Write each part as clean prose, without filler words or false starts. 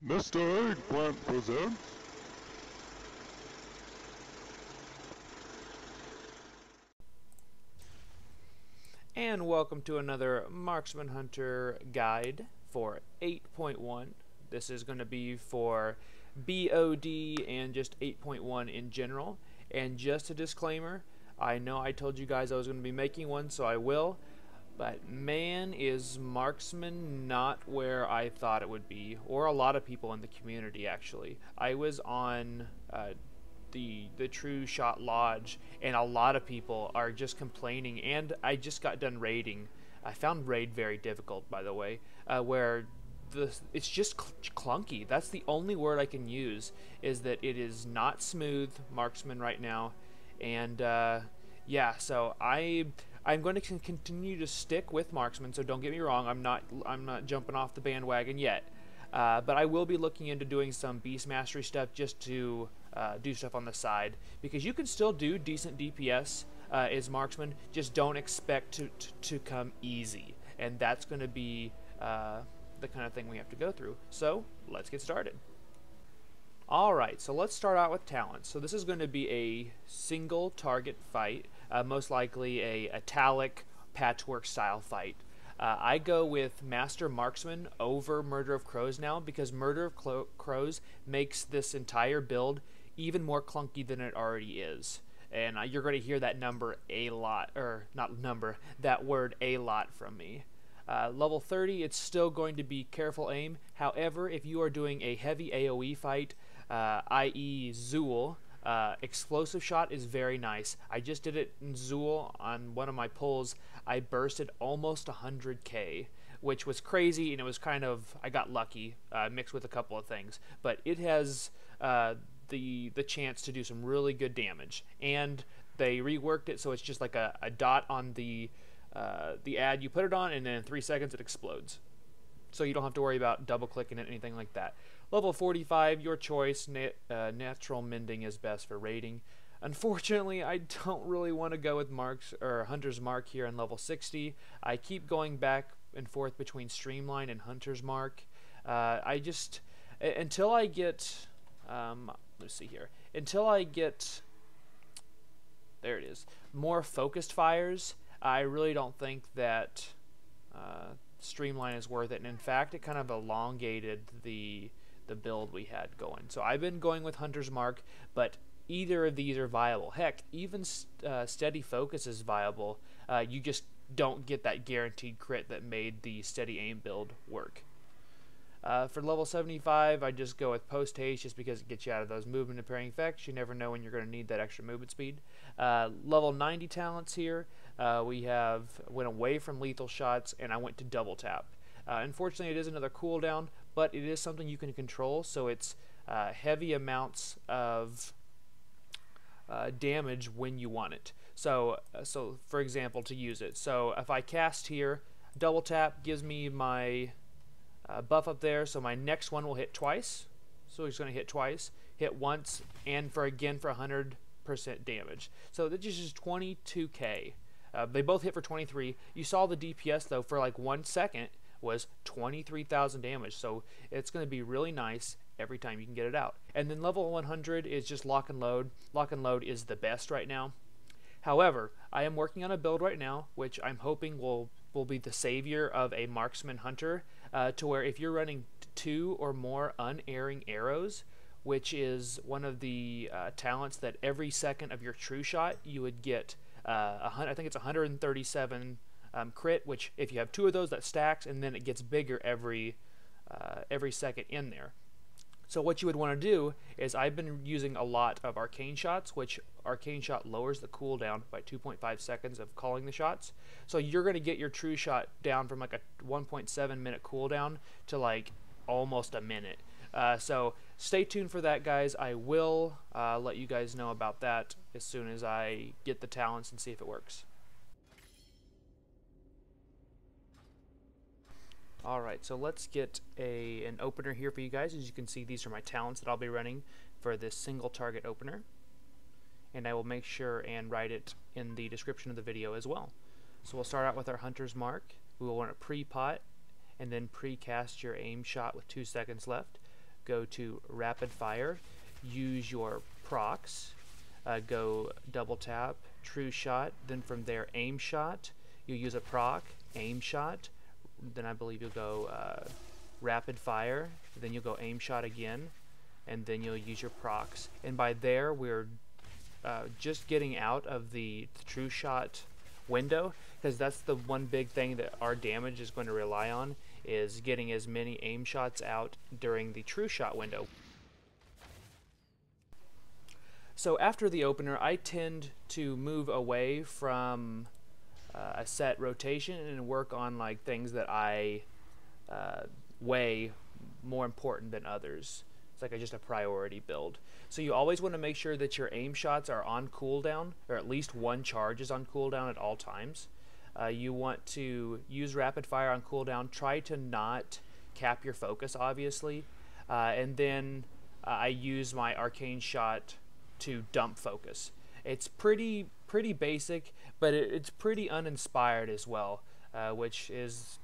Mr. Eggplant presents... And welcome to another Marksman Hunter guide for 8.1. This is going to be for BOD and just 8.1 in general. And just a disclaimer, I know I told you guys I was going to be making one, so I will. But man, is Marksman not where I thought it would be, or a lot of people in the community actually. I was on the trueshot lodge, and a lot of people are just complaining, and I just got done raiding. I found raid very difficult, by the way, where it's just clunky. That's the only word I can use, is that it is not smooth Marksman right now. And yeah, so I'm going to continue to stick with Marksman, so don't get me wrong, I'm not jumping off the bandwagon yet. But I will be looking into doing some beast mastery stuff just to do stuff on the side, because you can still do decent DPS as Marksman, just don't expect to come easy, and that's going to be the kind of thing we have to go through. So let's get started. Alright, so let's start out with talents. So this is going to be a single target fight, most likely a italic patchwork style fight. I go with Master Marksman over Murder of Crows now, because Murder of Crows makes this entire build even more clunky than it already is. And you're going to hear that number a lot, or not number, that word a lot from me. Level 30, it's still going to be careful aim. However, if you are doing a heavy AoE fight, i.e. Zool, explosive shot is very nice. I just did it in Zool on one of my pulls. I bursted almost 100k, which was crazy, and it was kind of, I got lucky, mixed with a couple of things. But it has the chance to do some really good damage, and they reworked it so it's just like a dot on the ad you put it on, and then in 3 seconds it explodes. So you don't have to worry about double clicking it, anything like that. Level 45, your choice. Natural mending is best for raiding. Unfortunately, I don't really want to go with Hunter's Mark here in level 60. I keep going back and forth between Streamline and Hunter's Mark. I just, until I get, let's see here, until I get, there it is, more focused fires, I really don't think that Streamline is worth it. And in fact, it kind of elongated the build we had going. So I've been going with Hunter's Mark, but either of these are viable. Heck, even Steady Focus is viable. You just don't get that guaranteed crit that made the Steady Aim build work. For level 75, I just go with Post Haste, just because it gets you out of those movement impairing effects. You never know when you're going to need that extra movement speed. Level 90 talents here, we went away from lethal shots, and I went to Double Tap. Unfortunately, it is another cooldown, but it is something you can control, so it's heavy amounts of damage when you want it. So for example, to use it, so if I cast here, Double Tap gives me my buff up there, so my next one will hit twice. So he's going to hit twice, hit once, and for 100% damage. So this is just 22k. They both hit for 23. You saw the DPS though for like 1 second was 23,000 damage. So it's going to be really nice every time you can get it out. And then level 100 is just lock and load. Lock and load is the best right now. However, I am working on a build right now, which I'm hoping will be the savior of a Marksman Hunter, to where if you're running 2 or more unerring arrows, which is one of the talents that every second of your true shot you would get, I think it's 137 crit, which if you have 2 of those, that stacks, and then it gets bigger every second in there. So what you would want to do is, I've been using a lot of arcane shots, which arcane shot lowers the cooldown by 2.5 seconds of calling the shots. So you're going to get your true shot down from like a 1.7 minute cooldown to like almost a minute. So stay tuned for that, guys. I will let you guys know about that as soon as I get the talents and see if it works. Alright, so let's get an opener here for you guys. As you can see, these are my talents that I'll be running for this single target opener. And I will make sure and write it in the description of the video as well. So we'll start out with our Hunter's Mark. We will want to pre-pot and then pre-cast your aim shot with 2 seconds left. go to rapid fire, use your procs, go double tap, true shot, then from there aim shot, you use a proc, aim shot, then I believe you'll go rapid fire, then you'll go aim shot again, and then you'll use your procs. And by there we're just getting out of the true shot window, because that's the one big thing that our damage is going to rely on, is getting as many aim shots out during the true shot window. So after the opener, I tend to move away from a set rotation and work on like things that I weigh more important than others. It's like just a priority build. So you always want to make sure that your aim shots are on cooldown, or at least one charge is on cooldown at all times. You want to use rapid fire on cooldown. Try to not cap your focus, obviously. And then I use my arcane shot to dump focus. It's pretty basic, but it's pretty uninspired as well, which is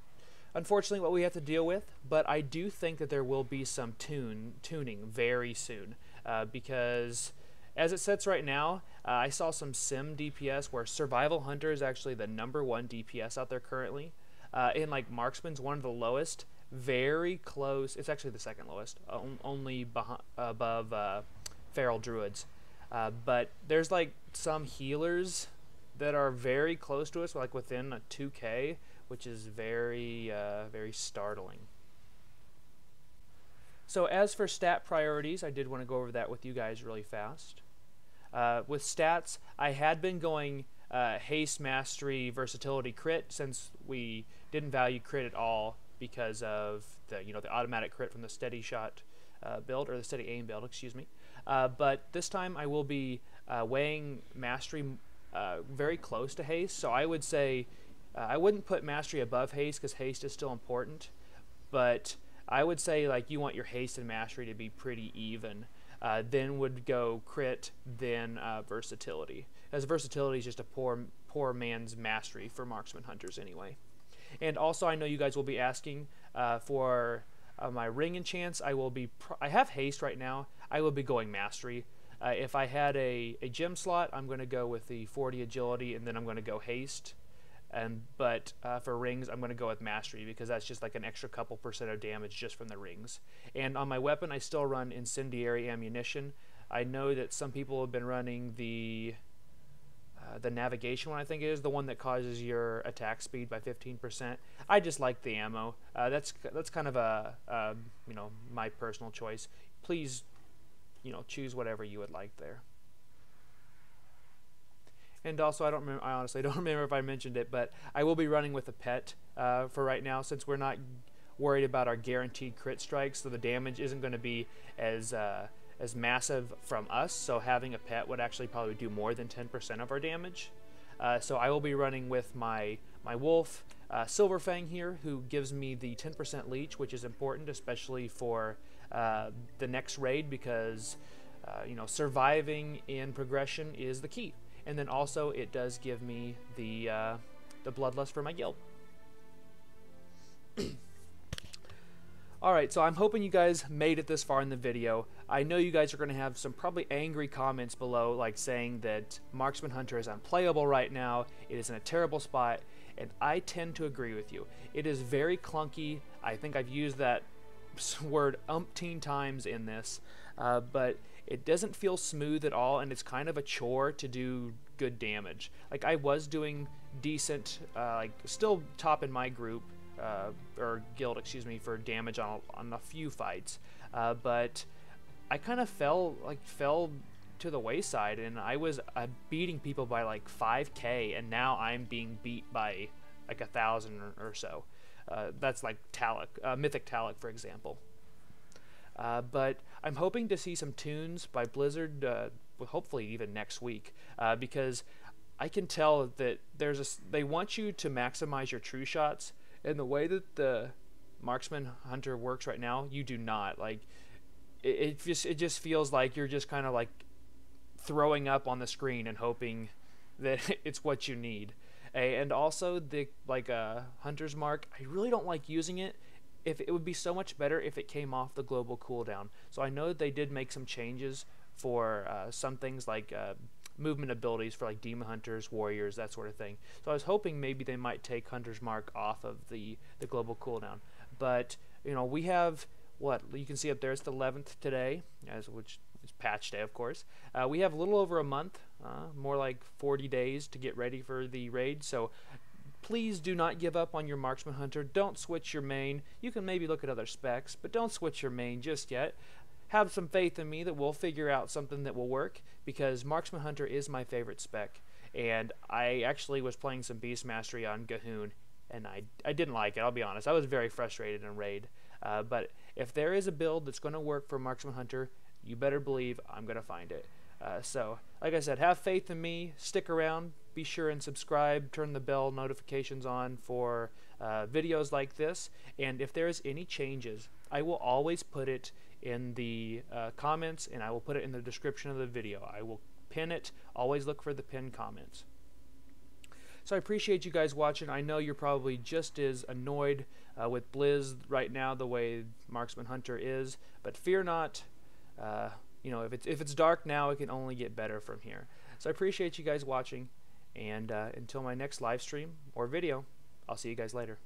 unfortunately what we have to deal with. But I do think that there will be some tuning very soon, because as it sits right now, I saw some sim DPS where Survival Hunter is actually the #1 DPS out there currently, and like Marksman's one of the lowest, very close. It's actually the second lowest, only above Feral Druids. But there's like some healers that are very close to us, like within a 2K, which is very startling. So as for stat priorities, I did want to go over that with you guys really fast. With stats, I had been going Haste, Mastery, Versatility, Crit, since we didn't value crit at all because of the automatic crit from the steady shot build, or the steady aim build, excuse me. But this time I will be weighing Mastery very close to Haste, so I would say I wouldn't put Mastery above Haste because Haste is still important, but I would say like you want your Haste and Mastery to be pretty even. Then would go Crit, then Versatility, as Versatility is just a poor man's Mastery for Marksman Hunters anyway. And also, I know you guys will be asking for my ring enchants. I have Haste right now. I will be going Mastery. If I had a gem slot, I'm going to go with the 40 agility, and then I'm going to go Haste. But for rings, I'm going to go with Mastery because that's just like an extra couple % of damage just from the rings. And on my weapon, I still run Incendiary Ammunition. I know that some people have been running the navigation one, I think it is, the one that causes your attack speed by 15%. I just like the ammo. That's kind of a my personal choice. Please, choose whatever you would like there. And also, I honestly don't remember if I mentioned it, but I will be running with a pet for right now, since we're not worried about our guaranteed crit strikes, so the damage isn't going to be as massive from us. So having a pet would actually probably do more than 10% of our damage. So I will be running with my wolf, Silverfang here, who gives me the 10% leech, which is important, especially for the next raid, because surviving in progression is the key. And then also it does give me the bloodlust for my guild. Alright, so I'm hoping you guys made it this far in the video. I know you guys are going to have some probably angry comments below, like saying that Marksman Hunter is unplayable right now, it is in a terrible spot, and I tend to agree with you. It is very clunky. I think I've used that word umpteen times in this, but it doesn't feel smooth at all, and it's kind of a chore to do good damage. Like, I was doing decent, still top in my group, or guild, excuse me, for damage on a few fights, but I kind of fell to the wayside, and I was beating people by like 5k, and now I'm being beat by like 1,000 or so. That's like Talic, Mythic Talic, for example. But I'm hoping to see some tunes by Blizzard, hopefully even next week, because I can tell that they want you to maximize your true shots, and the way that the Marksman Hunter works right now, you do not. Like, it just feels like you're just kind of like throwing up on the screen and hoping that it's what you need. And also the Hunter's Mark, I really don't like using it if it would be so much better if it came off the global cooldown. So I know that they did make some changes for some things like movement abilities for like demon hunters, warriors, that sort of thing. So I was hoping maybe they might take Hunter's Mark off of the global cooldown. But you know, we have what you can see up there. It's the 11th today, which is patch day, of course. We have a little over a month, more like 40 days to get ready for the raid. So please do not give up on your Marksman Hunter. Don't switch your main. You can maybe look at other specs, but don't switch your main just yet. Have some faith in me that we'll figure out something that will work, because Marksman Hunter is my favorite spec. And I actually was playing some Beast Mastery on Gahoon, and I didn't like it, I'll be honest. I was very frustrated in raid. But if there is a build that's going to work for Marksman Hunter, you better believe I'm going to find it. So, like I said, have faith in me, stick around, be sure and subscribe, turn the bell notifications on for videos like this, and if there is any changes, I will always put it in the comments, and I will put it in the description of the video. I will pin it, always look for the pinned comments. So I appreciate you guys watching. I know you're probably just as annoyed with Blizz right now the way Marksman Hunter is, but fear not. You know, if it's dark now, it can only get better from here. So I appreciate you guys watching, and until my next live stream or video, I'll see you guys later.